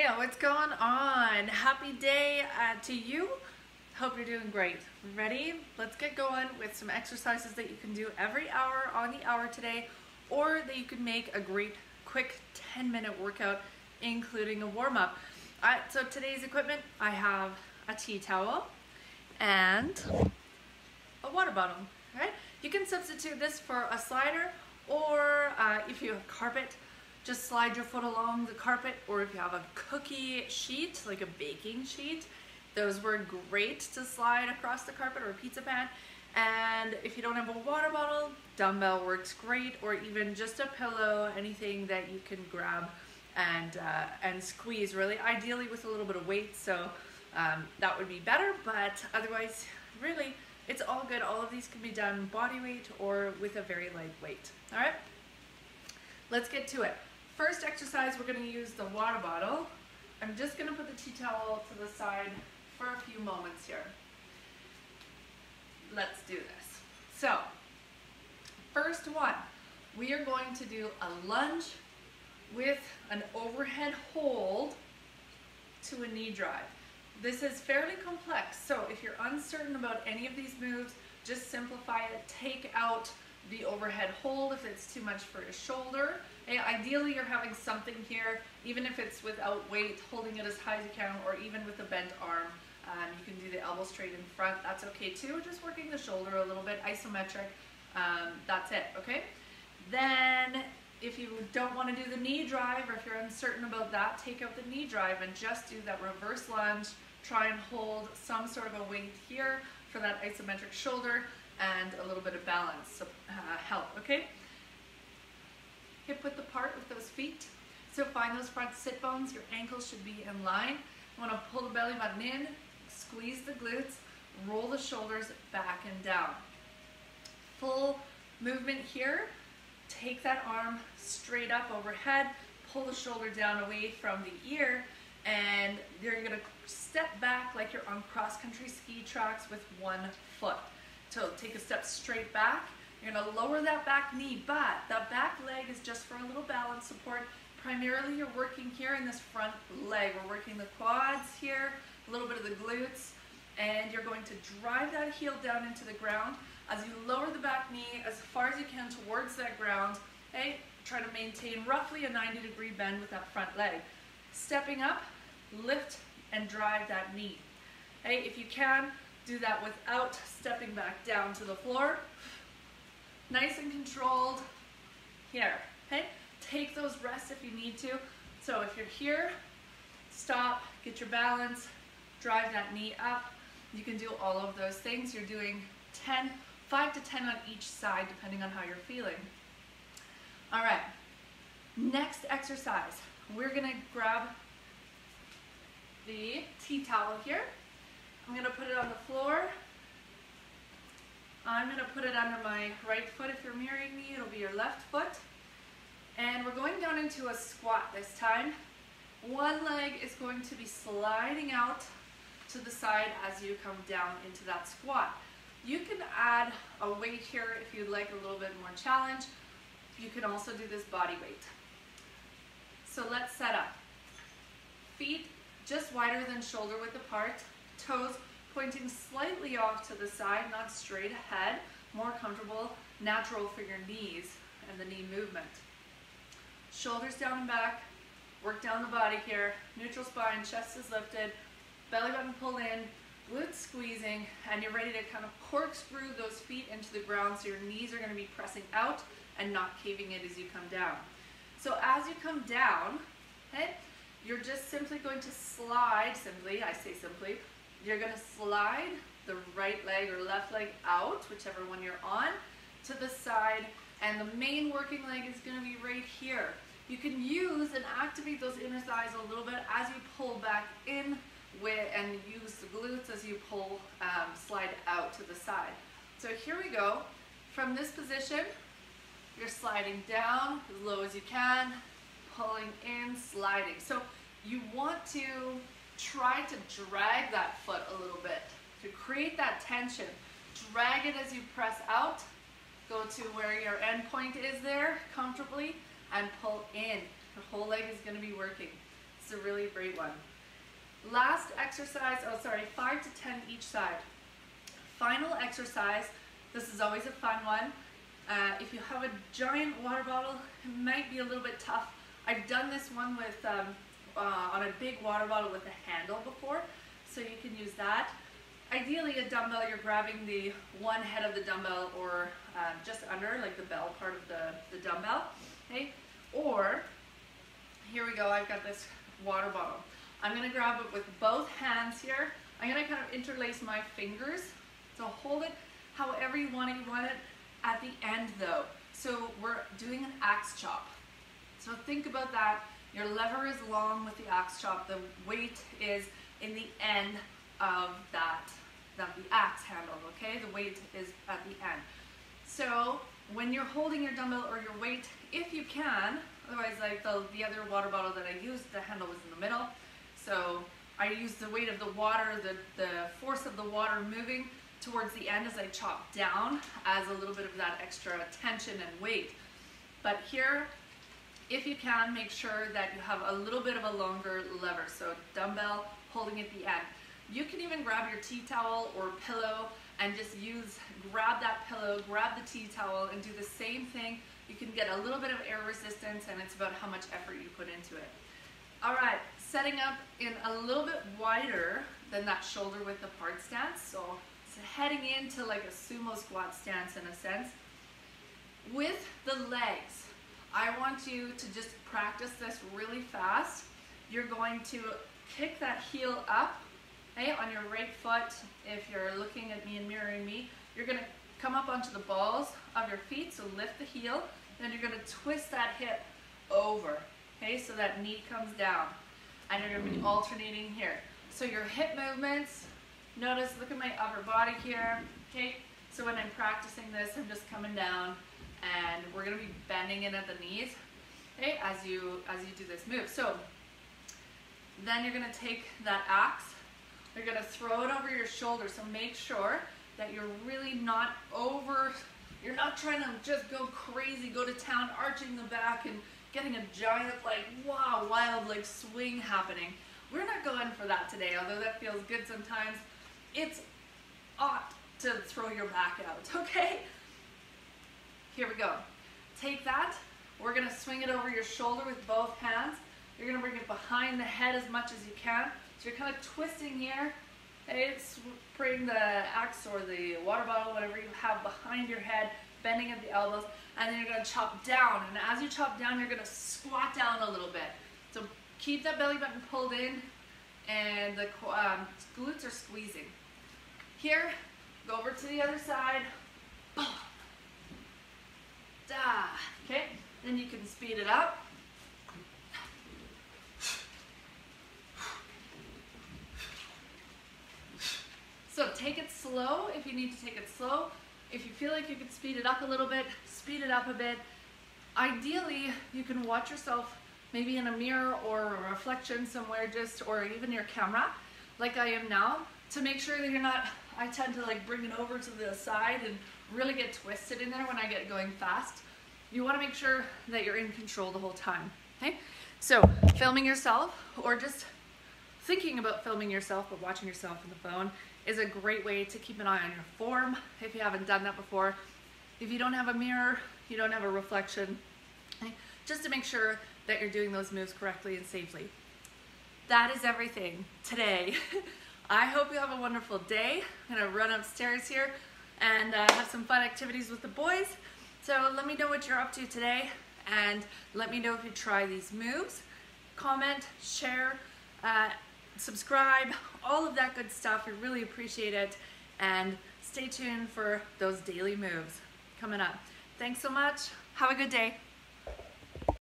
Hey, what's going on? Happy day to you. Hope you're doing great. Ready? Let's get going with some exercises that you can do every hour on the hour today, or that you can make a great quick 10-minute workout, including a warm-up. So today's equipment, I have a tea towel and a water bottle. Right? You can substitute this for a slider, or if you have carpet, just slide your foot along the carpet, or if you have a cookie sheet, like a baking sheet, those work great to slide across the carpet, or a pizza pan. And if you don't have a water bottle, dumbbell works great, or even just a pillow, anything that you can grab and squeeze, really, ideally with a little bit of weight, so that would be better, but otherwise, really, it's all good. All of these can be done body weight or with a very light weight. All right, let's get to it. First exercise, we're going to use the water bottle. I'm just going to put the tea towel to the side for a few moments here. Let's do this. So, first one, we are going to do a lunge with an overhead hold to a knee drive. This is fairly complex, so if you're uncertain about any of these moves, just simplify it. Take out the overhead hold if it's too much for your shoulder. Ideally, you're having something here, even if it's without weight, holding it as high as you can, or even with a bent arm. You can do the elbow straight in front, that's okay too. Just working the shoulder a little bit, isometric, that's it, okay? Then, if you don't want to do the knee drive, or if you're uncertain about that, take out the knee drive and just do that reverse lunge. Try and hold some sort of a weight here for that isometric shoulder and a little bit of balance help, okay? Hip width apart with those feet. So find those front sit bones. Your ankles should be in line. You want to pull the belly button in, squeeze the glutes, roll the shoulders back and down. Full movement here. Take that arm straight up overhead, pull the shoulder down away from the ear, and you're going to step back like you're on cross-country ski tracks with one foot. So take a step straight back. You're going to lower that back knee, but that back leg is just for a little balance support. Primarily you're working here in this front leg. We're working the quads here, a little bit of the glutes, and you're going to drive that heel down into the ground. As you lower the back knee as far as you can towards that ground, okay? Try to maintain roughly a 90-degree bend with that front leg. Stepping up, lift and drive that knee. Okay? If you can, do that without stepping back down to the floor. Nice and controlled here, okay? Take those rests if you need to. So if you're here, stop, get your balance, drive that knee up. You can do all of those things. You're doing 5 to 10 on each side, depending on how you're feeling. All right, next exercise. We're gonna grab the tea towel here. I'm gonna put it on the floor. I'm gonna put it under my right foot. If you're mirroring me, it'll be your left foot. And we're going down into a squat this time. One leg is going to be sliding out to the side as you come down into that squat. You can add a weight here if you'd like a little bit more challenge. You can also do this body weight. So let's set up. Feet just wider than shoulder width apart. Toes pointing slightly off to the side, not straight ahead. More comfortable, natural for your knees and the knee movement. Shoulders down and back. Work down the body here. Neutral spine, chest is lifted. Belly button pulled in. Glutes squeezing, and you're ready to kind of corkscrew those feet into the ground, so your knees are going to be pressing out and not caving in as you come down. So as you come down, okay, you're just simply going to slide, I say simply, you're going to slide the right leg or left leg out, whichever one you're on, to the side, and the main working leg is going to be right here. You can use and activate those inner thighs a little bit as you pull back in and use the glutes as you pull, slide out to the side. So here we go. From this position, you're sliding down as low as you can, pulling in, sliding. So you want to try to drag that foot a little bit to create that tension. Drag it as you press out. Go to where your end point is there comfortably and pull in. The whole leg is going to be working. It's a really great one. Last exercise, 5 to 10 each side. Final exercise, this is always a fun one. If you have a giant water bottle, it might be a little bit tough. I've done this one with on a big water bottle with a handle before, so you can use that. Ideally a dumbbell, you're grabbing the one head of the dumbbell or just under, like the bell part of the dumbbell, okay? Or, here we go, I've got this water bottle. I'm gonna grab it with both hands here. I'm gonna kind of interlace my fingers. So hold it however you want it at the end though. So we're doing an axe chop. So think about that. Your lever is long with the axe chop. The weight is in the end of the axe handle, okay? The weight is at the end. So when you're holding your dumbbell or your weight, if you can, otherwise like the other water bottle that I used, the handle was in the middle. So I use the weight of the water, the force of the water moving towards the end as I chop down, as a little bit of that extra tension and weight. But here, if you can, make sure that you have a little bit of a longer lever. So dumbbell holding at the end. You can even grab your tea towel or pillow and just grab that pillow, grab the tea towel and do the same thing. You can get a little bit of air resistance, and it's about how much effort you put into it. All right, setting up in a little bit wider than that shoulder width apart stance. So it's heading into like a sumo squat stance in a sense. With the legs, I want you to just practice this really fast. You're going to kick that heel up, okay, on your right foot. If you're looking at me and mirroring me, you're gonna come up onto the balls of your feet, so lift the heel, then you're gonna twist that hip over, okay, so that knee comes down, and you're gonna be alternating here. So your hip movements, notice, look at my upper body here, okay, so when I'm practicing this, I'm just coming down, and we're gonna be bending in at the knees, okay, as you do this move. So then you're gonna take that axe, you're gonna throw it over your shoulder, so make sure that you're really not you're not trying to just go crazy, go to town, arching the back and getting a giant, like, wow, wild, like, swing happening. We're not going for that today, although that feels good sometimes. It's ought to throw your back out, okay? Here we go. Take that. We're gonna swing it over your shoulder with both hands. You're gonna bring it behind the head as much as you can. So you're kind of twisting here. Okay, bring the axe or the water bottle, whatever you have, behind your head, bending at the elbows, and then you're gonna chop down. And as you chop down, you're gonna squat down a little bit. So keep that belly button pulled in, and the glutes are squeezing. Here, go over to the other side. Okay, then you can speed it up. So take it slow if you need to take it slow. If you feel like you could speed it up a little bit, speed it up a bit. Ideally, you can watch yourself maybe in a mirror or a reflection somewhere, or even your camera, like I am now, to make sure that you're not, I tend to like bring it over to the side and really get twisted in there when I get going fast. You want to make sure that you're in control the whole time, okay? So filming yourself, or just thinking about filming yourself but watching yourself on the phone, is a great way to keep an eye on your form if you haven't done that before. If you don't have a mirror, you don't have a reflection, okay? Just to make sure that you're doing those moves correctly and safely. That is everything today. I hope you have a wonderful day. I'm gonna run upstairs here and have some fun activities with the boys. So let me know what you're up to today, and let me know if you try these moves. Comment, share, subscribe, all of that good stuff. I really appreciate it, and stay tuned for those daily moves coming up. Thanks so much. Have a good day.